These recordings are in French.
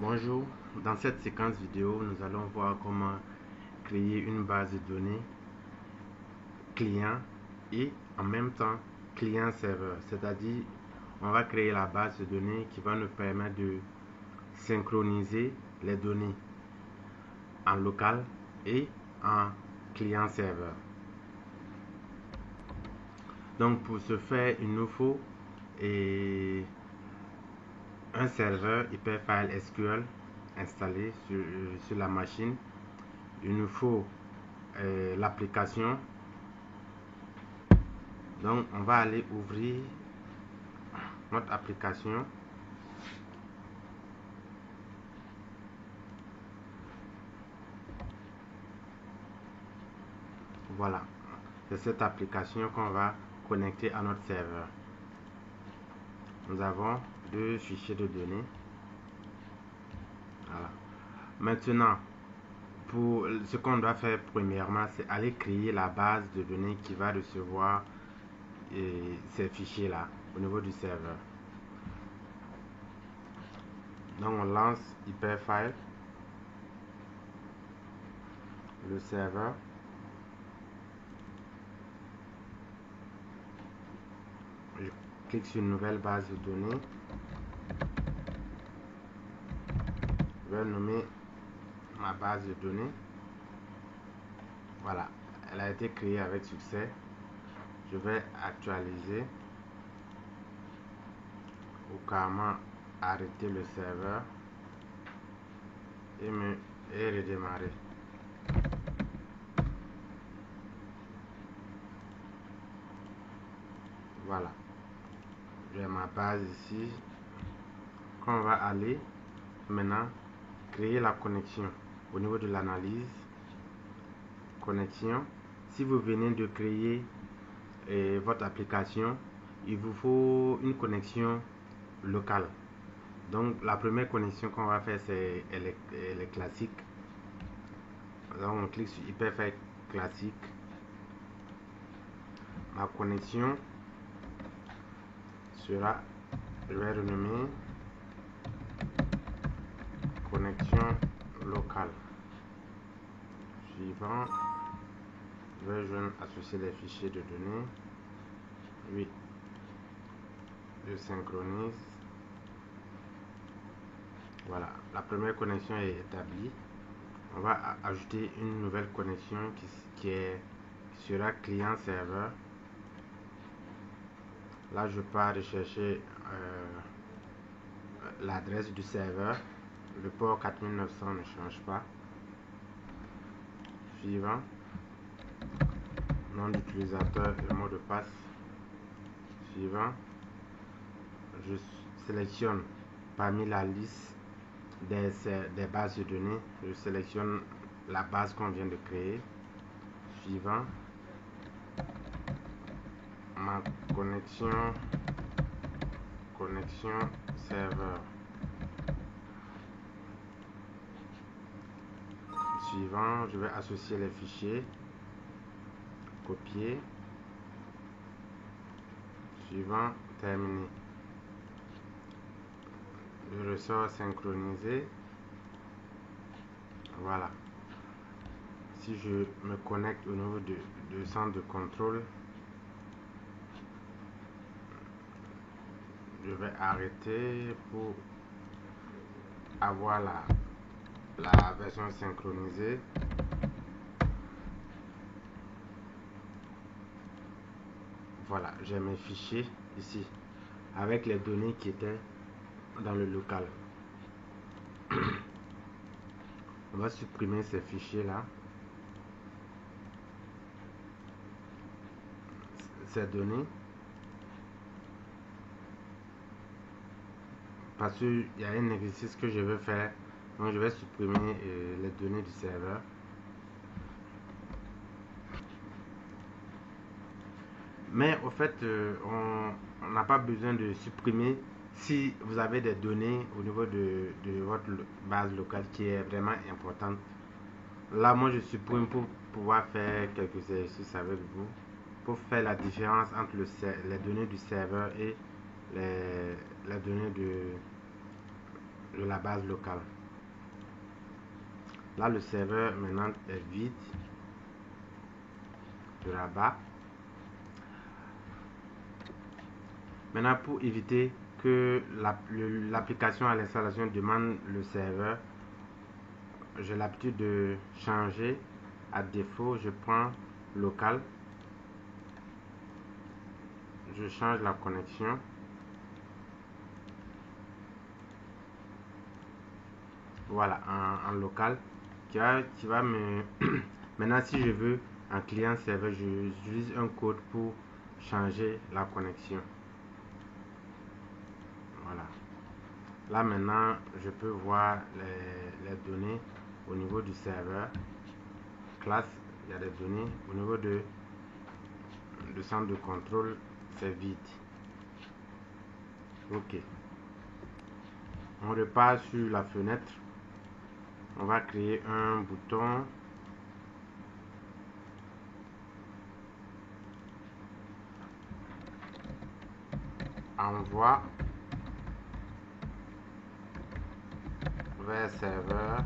Bonjour, dans cette séquence vidéo, nous allons voir comment créer une base de données client et en même temps client-serveur. C'est-à-dire, on va créer la base de données qui va nous permettre de synchroniser les données en local et en client-serveur. Donc pour ce faire, il nous faut un serveur Hyperfile SQL installé sur la machine. Il nous faut l'application. Donc on va aller ouvrir notre application. Voilà, c'est cette application qu'on va connecter à notre serveur. Nous avons deux fichiers de données. Voilà. Maintenant, pour ce qu'on doit faire premièrement, c'est aller créer la base de données qui va recevoir ces fichiers là au niveau du serveur. Donc on lance Hyperfile, le serveur. Je clique sur une nouvelle base de données. Je vais nommer ma base de données. Voilà, elle a été créée avec succès. Je vais actualiser ou carrément arrêter le serveur et redémarrer. Voilà, j'ai ma base ici. Quand on va aller maintenant créer la connexion au niveau de l'analyse, connexion. Si vous venez de créer votre application, il vous faut une connexion locale. Donc la première connexion qu'on va faire, c'est elle est classique. Donc on clique sur Hyperfile classique. Ma connexion sera, je vais renommer connexion locale. Suivant, je vais associer les fichiers de données. Oui, je synchronise. Voilà, la première connexion est établie. On va ajouter une nouvelle connexion qui sera client-serveur. Là, je pars rechercher l'adresse du serveur. Le port 4900 ne change pas. Suivant, nom d'utilisateur et mot de passe. Suivant, je sélectionne parmi la liste des bases de données. Je sélectionne la base qu'on vient de créer. Suivant, ma connexion serveur. Suivant, je vais associer les fichiers, copier. Suivant, terminé. Je ressors synchronisé. Voilà. Si je me connecte au niveau du centre de contrôle, je vais arrêter pour avoir la version synchronisée. Voilà, j'ai mes fichiers ici avec les données qui étaient dans le local. On va supprimer ces fichiers là, ces données, parce qu'il y a un exercice que je veux faire. Donc je vais supprimer les données du serveur. Mais au fait, on n'a pas besoin de supprimer si vous avez des données au niveau de votre base locale qui est vraiment importante. Là, moi, je supprime pour pouvoir faire quelques exercices avec vous, pour faire la différence entre les données du serveur et les données de la base locale. Là, le serveur maintenant est vide. Je rabats. Maintenant, pour éviter que l'application à l'installation demande le serveur, j'ai l'habitude de changer. À défaut, je prends local. Je change la connexion. Voilà, en local. Qui va me... Maintenant, si je veux un client serveur, j'utilise un code pour changer la connexion. Voilà. Là maintenant, je peux voir les données au niveau du serveur. Classe, il y a des données. Au niveau de centre de contrôle, c'est vide. Ok. On repart sur la fenêtre. On va créer un bouton. Envoi vers serveur.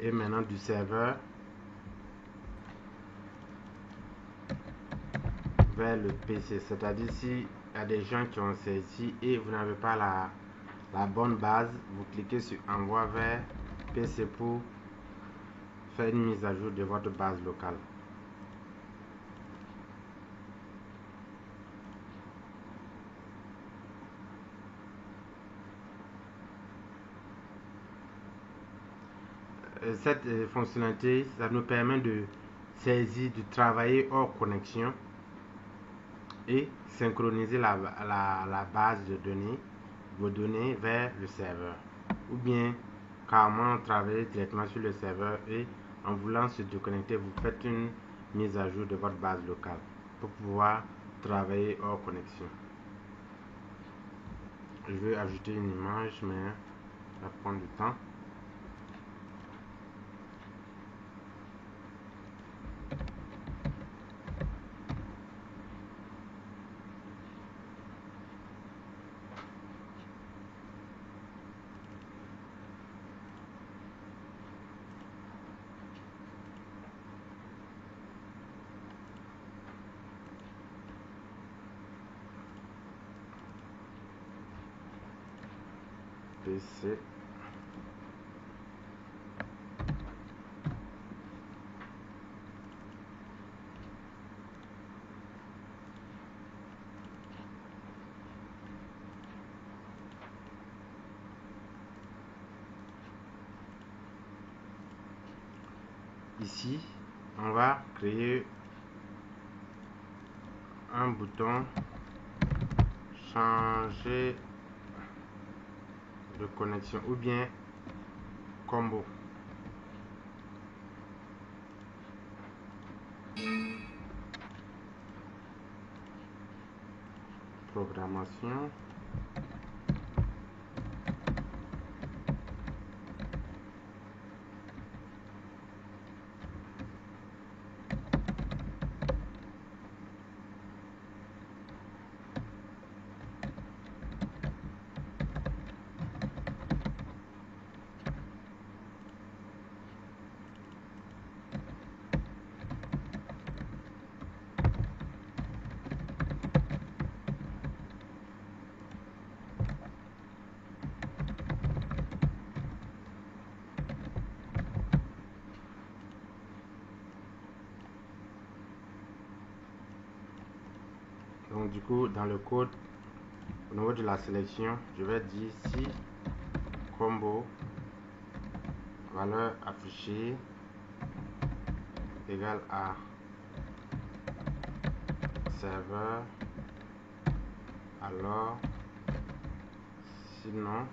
Et maintenant du serveur vers le PC. C'est-à-dire si il y a des gens qui ont saisi et vous n'avez pas la bonne base, vous cliquez sur envoi vers PC pour faire une mise à jour de votre base locale. Cette fonctionnalité, ça nous permet de saisir, de travailler hors connexion et synchroniser la base de données, vos données vers le serveur. Ou bien carrément travailler directement sur le serveur et en voulant se déconnecter, vous faites une mise à jour de votre base locale pour pouvoir travailler hors connexion. Je vais ajouter une image, mais ça va prendre du temps. PC. Ici, on va créer un bouton changer de connexion ou bien combo. Programmation. Donc du coup, dans le code, au niveau de la sélection, je vais dire si combo valeur affichée égale à serveur, alors sinon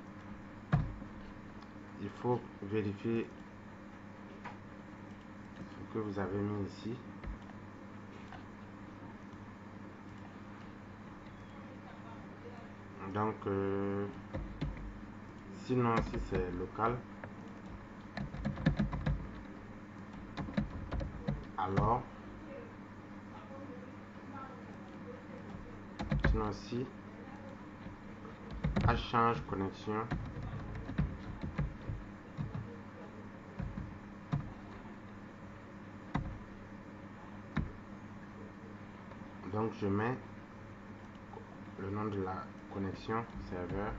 il faut vérifier ce que vous avez mis ici. Donc sinon si c'est local, alors sinon si change connexion, donc je mets le nom de la connexion serveur.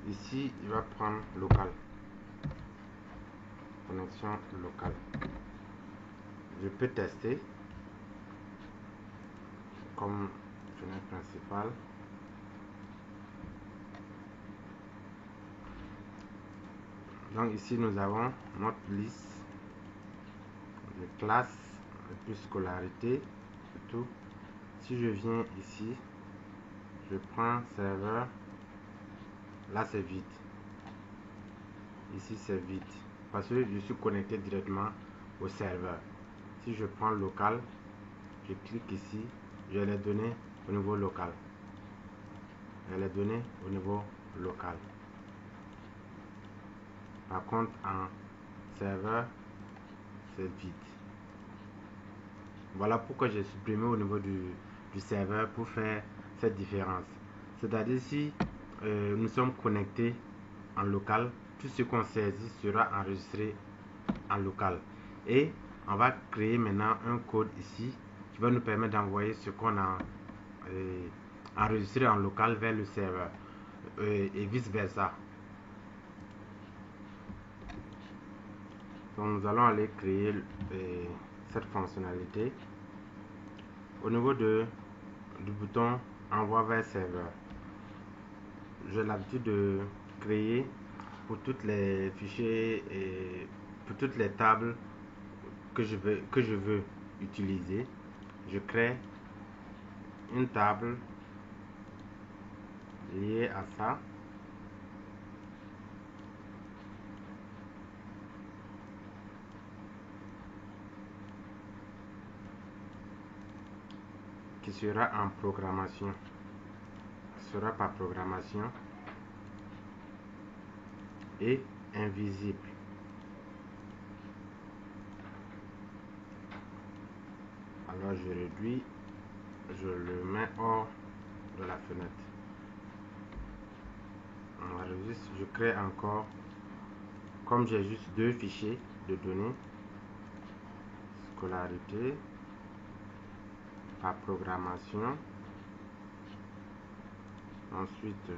Ici il va prendre local, connexion locale. Je peux tester comme fenêtre principale. Donc ici nous avons notre liste de classes et puis scolarité et tout. Si je viens ici, je prends serveur, là c'est vide, ici c'est vide parce que je suis connecté directement au serveur. Si je prends local, je clique ici, je vais les donner au niveau local. Je vais les donner au niveau local. Par contre en serveur c'est vide. Voilà pourquoi j'ai supprimé au niveau du serveur pour faire cette différence. C'est-à-dire si nous sommes connectés en local, tout ce qu'on saisit sera enregistré en local. Et on va créer maintenant un code ici qui va nous permettre d'envoyer ce qu'on a enregistré en local vers le serveur et vice versa. Donc nous allons aller créer cette fonctionnalité au niveau du bouton envoi vers serveur. J'ai l'habitude de créer pour toutes les fichiers et pour toutes les tables que je veux utiliser. Je crée une table liée à ça. Qui sera en programmation, sera par programmation et invisible. Alors je réduis, je le mets hors de la fenêtre. On enregistre, je crée encore, comme j'ai juste deux fichiers de données, scolarité par programmation, ensuite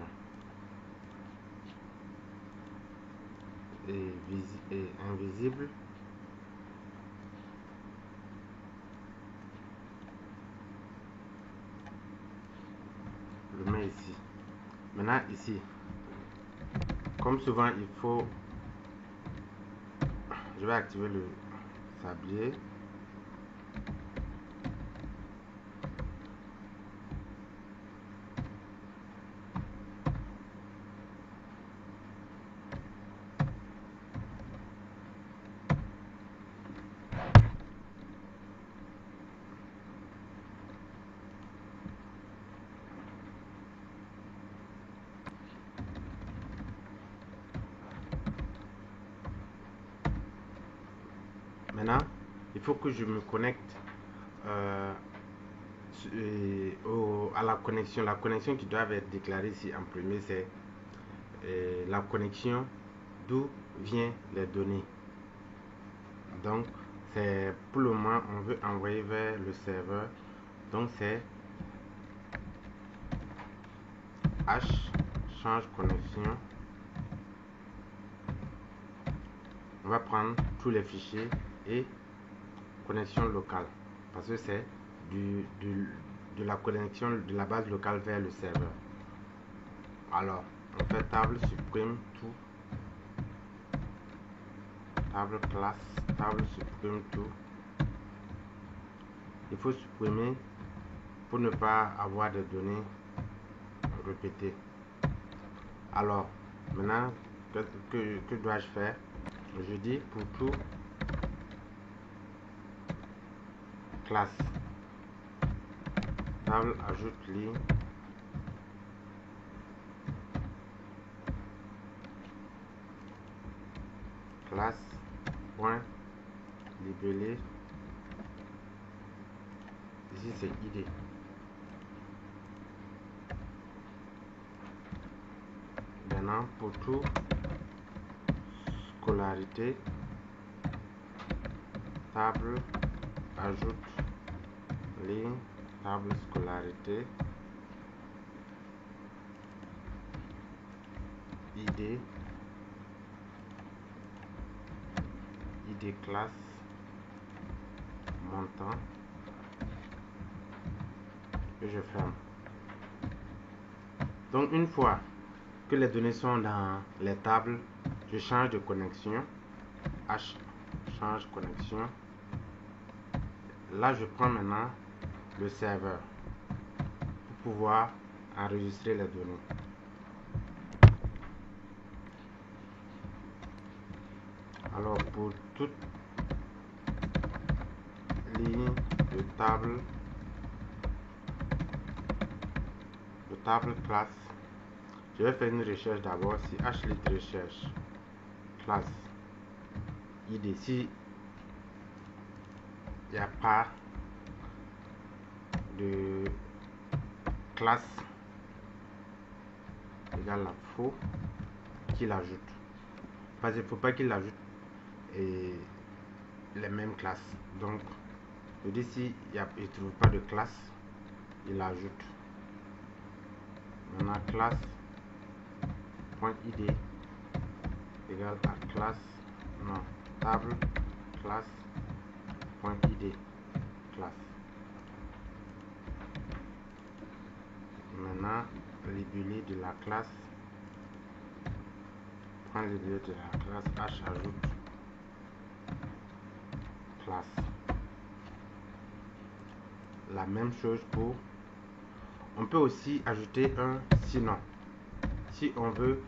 et invisible. Le mets ici. Maintenant ici, comme souvent il faut, je vais activer le sablier. Maintenant, il faut que je me connecte à la connexion. La connexion qui doit être déclarée ici en premier, c'est la connexion d'où viennent les données. Donc, c'est pour le moment, on veut envoyer vers le serveur. Donc, c'est H change connexion. On va prendre tous les fichiers et connexion locale parce que c'est de la connexion de la base locale vers le serveur. Alors on fait table supprime tout, table classe, table supprime tout. Il faut supprimer pour ne pas avoir de données répétées. Alors maintenant que dois-je faire? Je dis pour tout classe, table ajoute ligne, classe.libellé. Ici c'est ID. Maintenant pour tout, scolarité, table, ajoute ligne, table scolarité, ID classe, montant, et je ferme. Donc une fois que les données sont dans les tables, je change de connexion. H change connexion. Là je prends maintenant le serveur pour pouvoir enregistrer les données. Alors pour toute ligne de table classe, je vais faire une recherche d'abord. Si hlit recherche classe id, si il n'y a pas de classe égale à faux, qu'il ajoute, parce qu'il ne faut pas qu'il ajoute les mêmes classes. Donc je dis si il ne trouve pas de classe, il ajoute. Maintenant classe point id égale à classe, non, table classe point id classe. Maintenant libellé de la classe, point libellé de la classe, h ajoute classe. La même chose pour, on peut aussi ajouter un sinon. Si on veut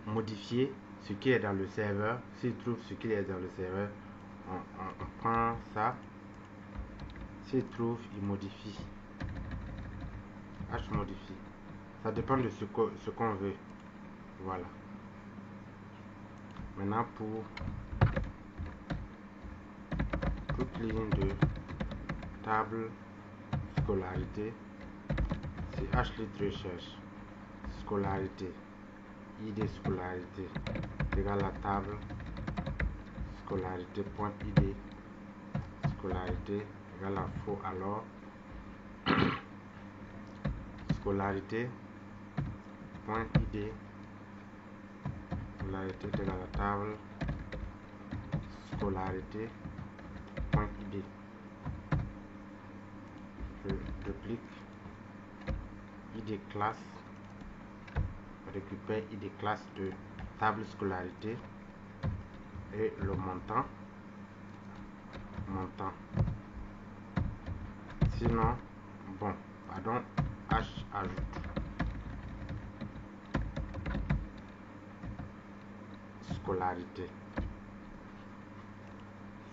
modifier ce qui est dans le serveur, s'il trouve ce qui est dans le serveur, on prend ça. S'il trouve, il modifie. H modifie. Ça dépend de ce qu'on veut. Voilà. Maintenant pour toute ligne de table scolarité, c'est hlit recherche scolarité, id scolarité égale à table scolarité point id scolarité égale à faux. Alors scolarité point id scolarité égale à table scolarité point id. Je duplique id classe, récupère id classe de table scolarité et le montant. Sinon, bon, pardon, h ajoute scolarité.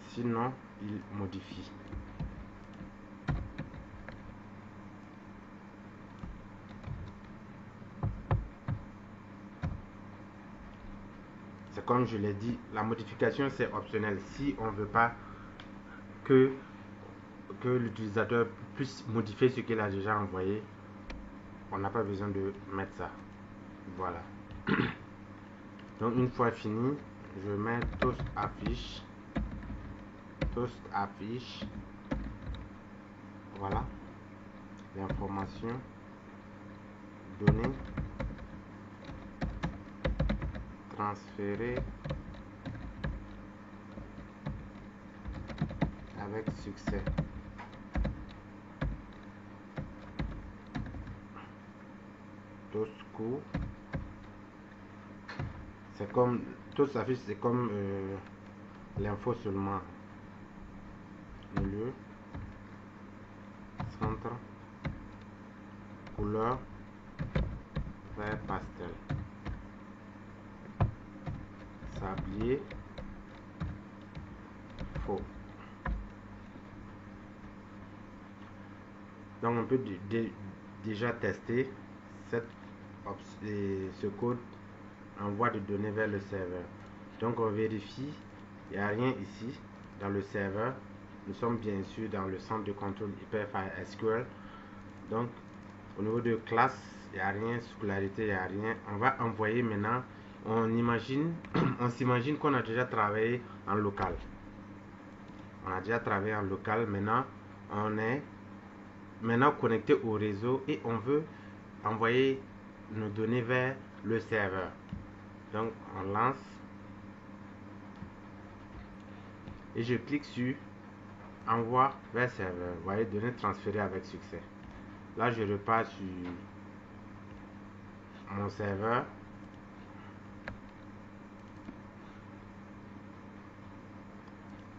Sinon, il modifie. C'est comme je l'ai dit, la modification c'est optionnel. Si on ne veut pas que l'utilisateur puisse modifier ce qu'il a déjà envoyé, on n'a pas besoin de mettre ça. Voilà. Donc une fois fini, je mets toast affiche. Voilà. L'information donnée transférée avec succès. Tosco, c'est comme tout s'affiche, c'est comme l'info seulement. Milieu, centre, couleur vert pastel, sablier, faux. Donc on peut déjà tester ce code envoi de données vers le serveur. Donc on vérifie, il n'y a rien ici dans le serveur. Nous sommes bien sûr dans le centre de contrôle Hyperfile SQL. Donc au niveau de classe, il n'y a rien, scolarité, il n'y a rien. On va envoyer maintenant, on s'imagine qu'on a déjà travaillé en local. On a déjà travaillé en local, maintenant on est connecté au réseau et on veut envoyer nos données vers le serveur. Donc on lance et je clique sur envoi vers serveur. Vous voyez, données transférées avec succès. Là je repars sur mon serveur.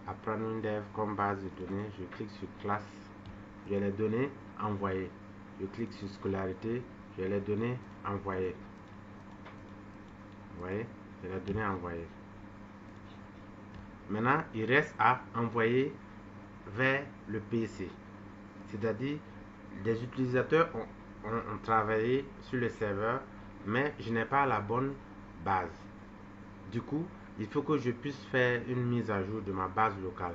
Apprendre une dev comme base de données, je clique sur classe, j'ai les données envoyées. Je clique sur scolarité, j'ai les données envoyées. Vous voyez, j'ai les données envoyées. Maintenant, il reste à envoyer vers le PC. C'est-à-dire, des utilisateurs ont travaillé sur le serveur, mais je n'ai pas la bonne base. Du coup, il faut que je puisse faire une mise à jour de ma base locale.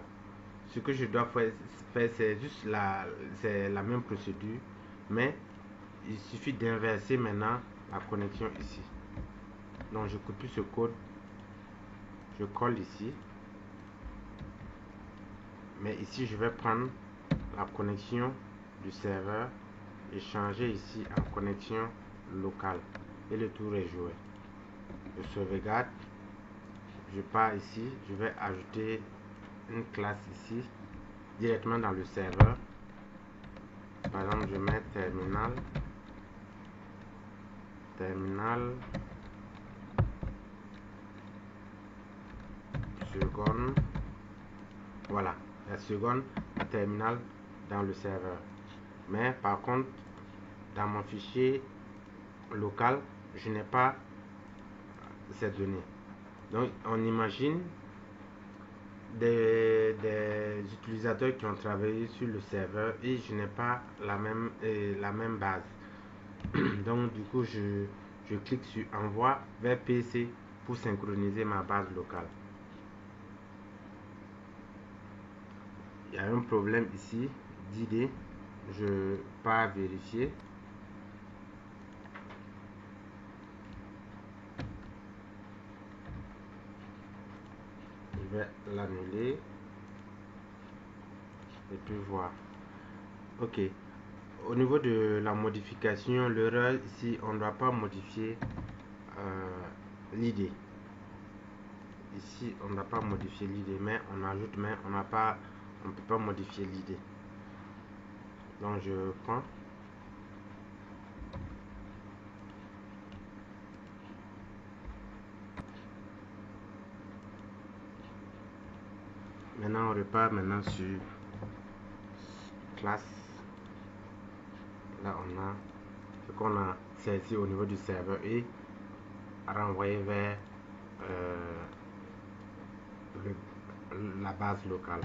Ce que je dois faire, c'est juste la même procédure, mais il suffit d'inverser maintenant la connexion ici. Donc je copie ce code, je colle ici, mais ici je vais prendre la connexion du serveur et changer ici en connexion locale et le tour est joué. Je sauvegarde, je pars ici, je vais ajouter une classe ici directement dans le serveur. Par exemple, je mets terminal seconde. Voilà, la seconde terminal dans le serveur. Mais par contre, dans mon fichier local, je n'ai pas ces données. Donc, on imagine des utilisateurs qui ont travaillé sur le serveur et je n'ai pas la même base. Donc, du coup, je clique sur envoi vers PC pour synchroniser ma base locale. Il y a un problème ici d'ID. Je pars vérifier. Je vais l'annuler et puis voir. Ok. Au niveau de la modification, l'erreur ici, on ne doit pas modifier l'ID. Ici, on ne doit pas modifier l'ID, mais on ajoute, mais on ne peut pas modifier l'ID. Donc je prends. Maintenant, on repart maintenant sur classe. Là, on a ce qu'on a saisi au niveau du serveur et renvoyé vers la base locale.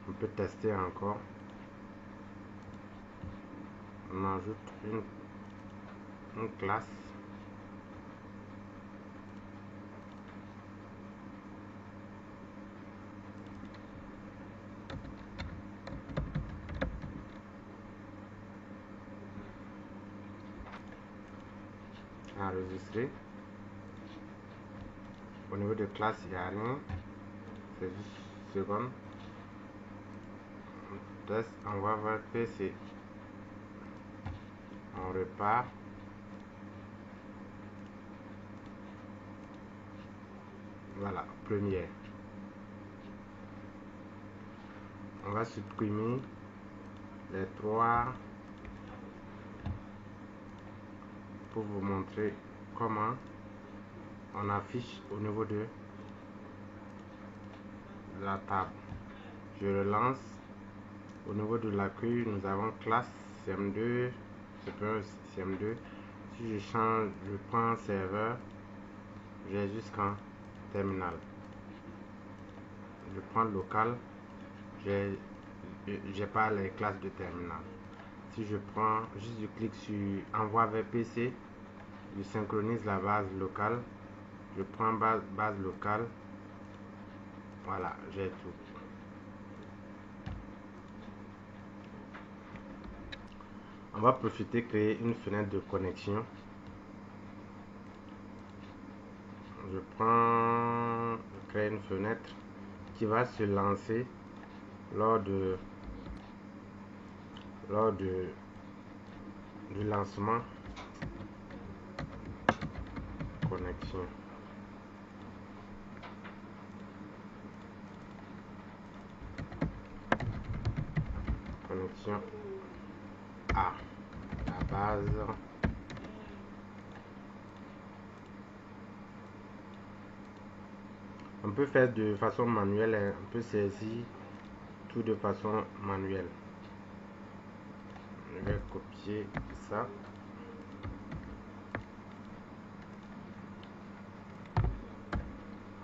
On peut tester encore. On ajoute une classe. Enregistrer. Au niveau de classe, il n'y a rien. C'est juste seconde. On teste, on va voir PC. On repart. Voilà, première. On va supprimer les trois pour vous montrer comment on affiche au niveau de la table. Je relance. Au niveau de l'accueil, nous avons classe CM2, CM2. Si je change, je prends serveur, j'ai jusqu'en terminal. Je prends local, j'ai pas les classes de terminal. Si je prends, juste je clique sur envoi vers PC, je synchronise la base locale, je prends base locale, voilà, j'ai tout. On va profiter créer une fenêtre de connexion. Je crée une fenêtre qui va se lancer lors du lancement. Connexion. Connexion à la base. On peut faire de façon manuelle, on peut saisir tout de façon manuelle. Je vais copier ça.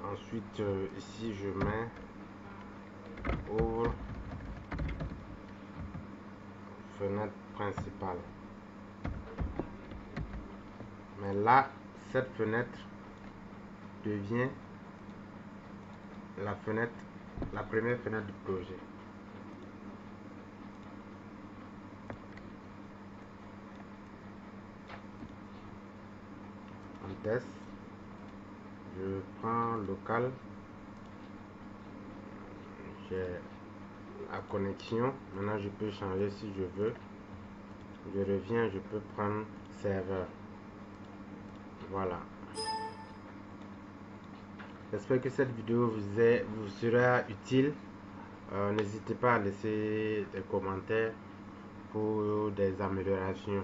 Ensuite, ici, je mets ouvre fenêtre principale. Mais là, cette fenêtre devient la première fenêtre du projet. On teste. Je prends local. J'ai la connexion. Maintenant, je peux changer si je veux. Je reviens, je peux prendre serveur. Voilà. J'espère que cette vidéo vous sera utile. N'hésitez pas à laisser des commentaires pour des améliorations.